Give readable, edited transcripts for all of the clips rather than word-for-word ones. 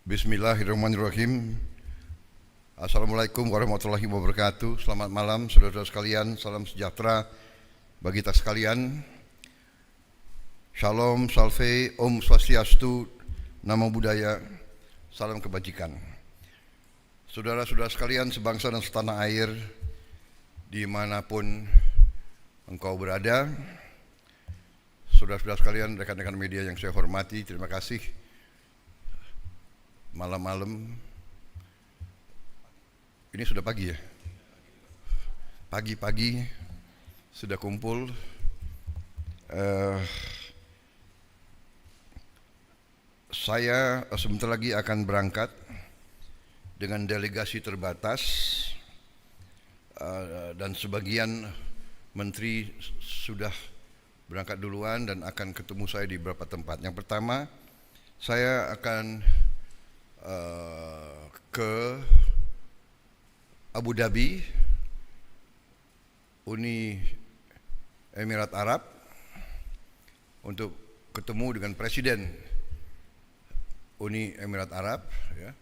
Bismillahirrahmanirrahim. Assalamualaikum warahmatullahi wabarakatuh. Selamat malam saudara-saudara sekalian. Salam sejahtera bagi kita sekalian. Shalom, salve, Om Swastiastu, Namo Buddhaya, salam kebajikan. Saudara-saudara sekalian sebangsa dan setanah air, dimanapun engkau berada, saudara-saudara sekalian, rekan-rekan media yang saya hormati, terima kasih. Malam-malam, ini sudah pagi ya? Pagi-pagi sudah kumpul. Saya sebentar lagi akan berangkat dengan delegasi terbatas dan sebagian menteri sudah berangkat duluan dan akan ketemu saya di beberapa tempat. Yang pertama, saya akan ke Abu Dhabi, Uni Emirat Arab, untuk ketemu dengan Presiden Uni Emirat Arab, ya,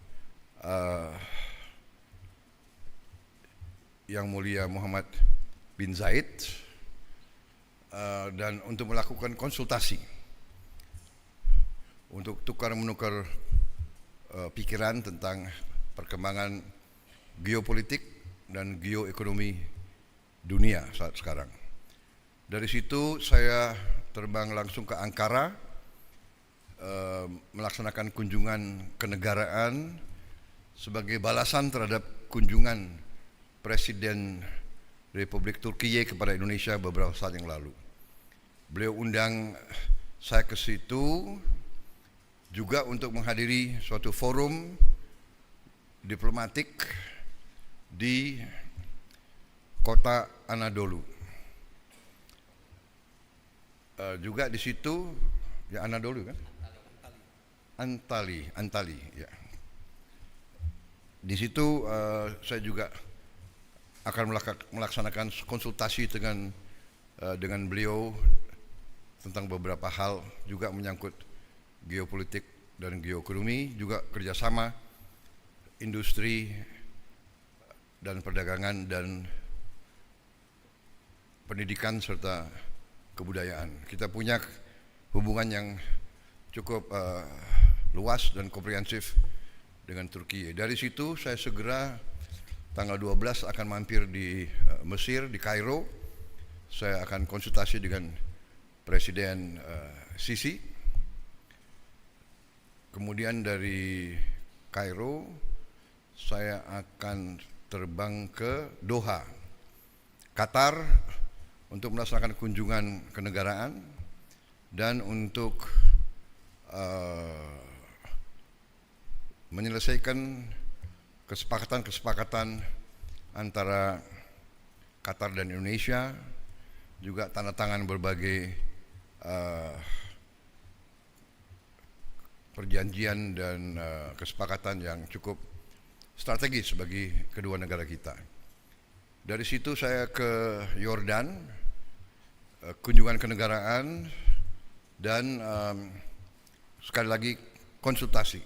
Yang Mulia Muhammad bin Zayed, dan untuk melakukan konsultasi, untuk tukar-menukar pikiran tentang perkembangan geopolitik dan geoekonomi dunia saat sekarang. Dari situ saya terbang langsung ke Ankara, melaksanakan kunjungan kenegaraan sebagai balasan terhadap kunjungan Presiden Republik Turkiye kepada Indonesia beberapa saat yang lalu. Beliau undang saya ke situ juga untuk menghadiri suatu forum diplomatik di kota Anadolu. Juga di situ, ya Anadolu kan? Antali, ya. Di situ saya juga akan melaksanakan konsultasi dengan beliau tentang beberapa hal juga menyangkut geopolitik dan geoekonomi, juga kerjasama industri dan perdagangan dan pendidikan serta kebudayaan. Kita punya hubungan yang cukup luas dan komprehensif dengan Turki. Dari situ saya segera tanggal 12 akan mampir di Mesir, di Kairo. Saya akan konsultasi dengan Presiden Sisi. Kemudian dari Kairo saya akan terbang ke Doha, Qatar, untuk melaksanakan kunjungan kenegaraan dan untuk menyelesaikan kesepakatan antara Qatar dan Indonesia, juga tanda tangan berbagai perjanjian dan kesepakatan yang cukup strategis bagi kedua negara kita. Dari situ saya ke Yordan, kunjungan kenegaraan dan sekali lagi konsultasi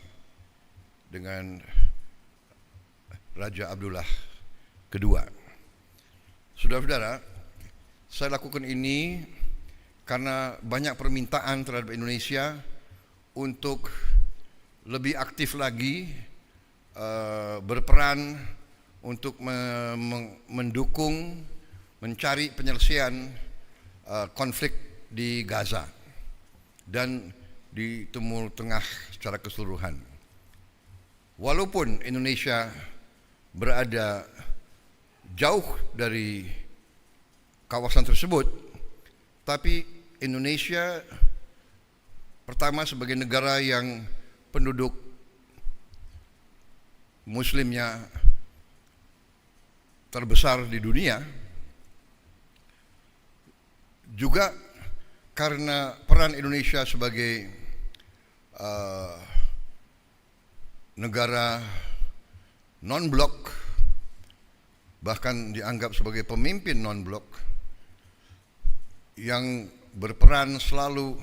dengan Raja Abdullah II. Saudara-saudara, saya lakukan ini karena banyak permintaan terhadap Indonesia untuk lebih aktif lagi berperan untuk mendukung mencari penyelesaian konflik di Gaza dan di Timur Tengah secara keseluruhan. Walaupun Indonesia berada jauh dari kawasan tersebut, tapi Indonesia pertama sebagai negara yang penduduk muslimnya terbesar di dunia, juga karena peran Indonesia sebagai negara non-blok, bahkan dianggap sebagai pemimpin non-blok yang berperan selalu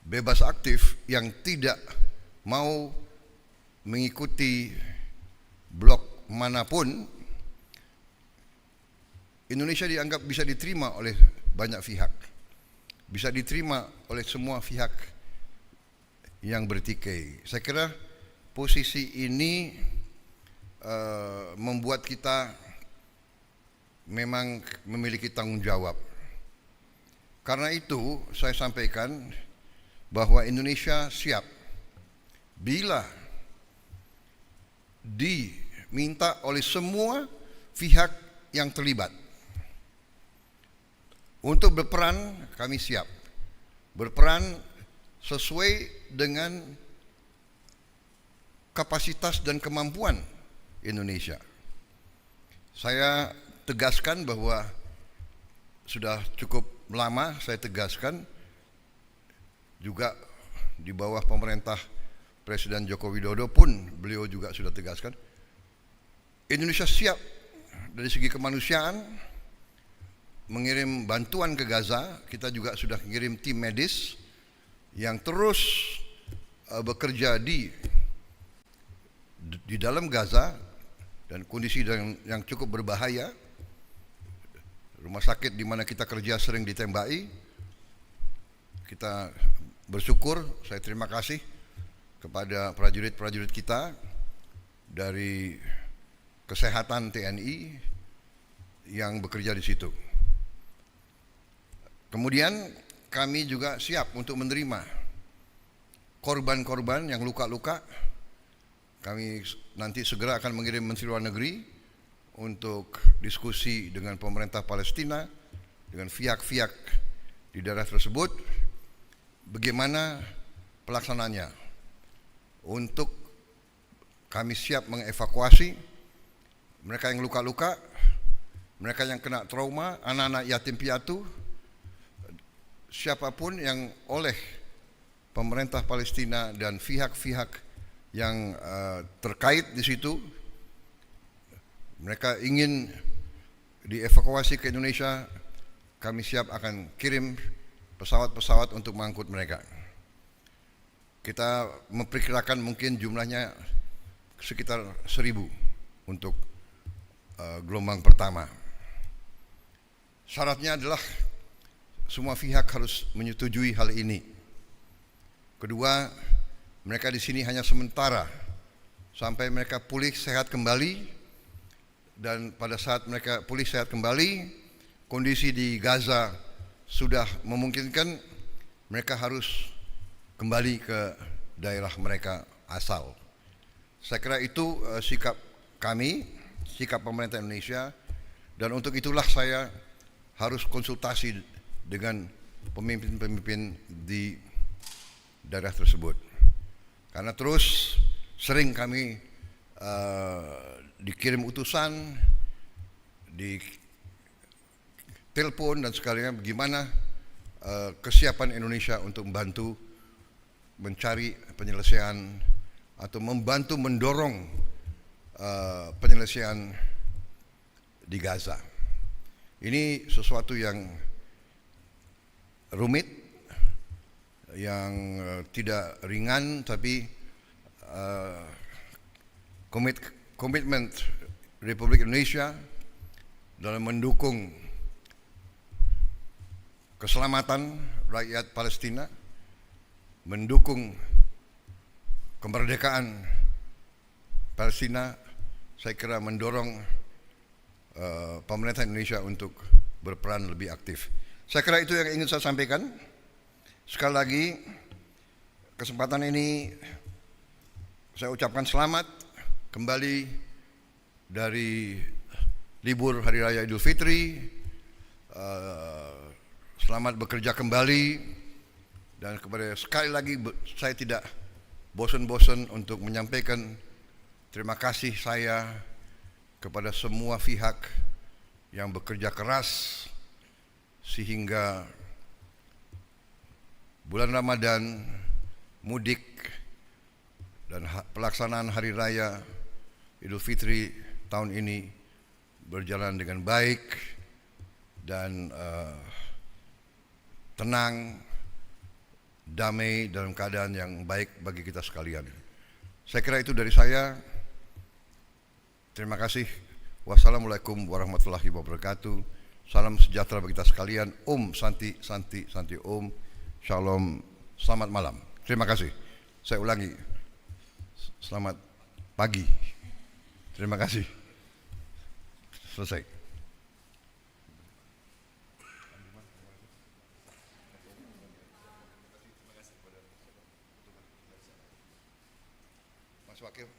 bebas aktif, yang tidak mau mengikuti blok manapun, Indonesia dianggap bisa diterima oleh banyak pihak, bisa diterima oleh semua pihak yang bertikai. Saya kira posisi ini membuat kita memang memiliki tanggung jawab. Karena itu saya sampaikan bahwa Indonesia siap bila diminta oleh semua pihak yang terlibat untuk berperan. Kami siap berperan sesuai dengan kapasitas dan kemampuan Indonesia. Saya tegaskan bahwa sudah cukup lama saya tegaskan juga di bawah pemerintah Presiden Joko Widodo pun beliau juga sudah tegaskan Indonesia siap dari segi kemanusiaan mengirim bantuan ke Gaza. Kita juga sudah mengirim tim medis yang terus bekerja di dalam Gaza dan kondisi yang cukup berbahaya. Rumah sakit di mana kita kerja sering ditembaki. Kita bersyukur, saya terima kasih kepada prajurit-prajurit kita dari kesehatan TNI yang bekerja di situ. Kemudian kami juga siap untuk menerima korban-korban yang luka-luka. Kami nanti segera akan mengirim Menteri Luar Negeri untuk diskusi dengan pemerintah Palestina, dengan pihak-pihak di daerah tersebut, bagaimana pelaksanaannya. Untuk kami siap mengevakuasi mereka yang luka-luka, mereka yang kena trauma, anak-anak yatim piatu, siapapun yang oleh pemerintah Palestina dan pihak-pihak yang terkait di situ, mereka ingin dievakuasi ke Indonesia, kami siap akan kirim pesawat-pesawat untuk mengangkut mereka. Kita memperkirakan mungkin jumlahnya sekitar 1.000 untuk gelombang pertama. Syaratnya adalah semua pihak harus menyetujui hal ini. Kedua, mereka di sini hanya sementara sampai mereka pulih sehat kembali. Dan pada saat mereka pulih sehat kembali, kondisi di Gaza sudah memungkinkan, mereka harus kembali ke daerah mereka asal. Saya kira itu sikap kami, sikap pemerintah Indonesia, dan untuk itulah saya harus konsultasi dengan pemimpin-pemimpin di daerah tersebut. Karena terus sering kami dikirim utusan, di telepon dan sekalian bagaimana kesiapan Indonesia untuk membantu mencari penyelesaian atau membantu mendorong penyelesaian di Gaza. Ini sesuatu yang rumit, yang tidak ringan, tapi komitmen Republik Indonesia dalam mendukung keselamatan rakyat Palestina, mendukung kemerdekaan Palestina, saya kira mendorong pemerintah Indonesia untuk berperan lebih aktif. Saya kira itu yang ingin saya sampaikan. Sekali lagi, kesempatan ini saya ucapkan selamat kembali dari libur Hari Raya Idul Fitri. Selamat bekerja kembali, dan kepada sekali lagi saya tidak bosan-bosan untuk menyampaikan terima kasih saya kepada semua pihak yang bekerja keras sehingga bulan Ramadan, mudik, dan pelaksanaan Hari Raya Idul Fitri tahun ini berjalan dengan baik dan tenang, damai, dalam keadaan yang baik bagi kita sekalian. Saya kira itu dari saya. Terima kasih. Wassalamualaikum warahmatullahi wabarakatuh. Salam sejahtera bagi kita sekalian. Om Santi Santi Santi Om. Shalom. Selamat malam. Terima kasih. Saya ulangi. Selamat pagi. Terima kasih. Selesai. Mas Wakil.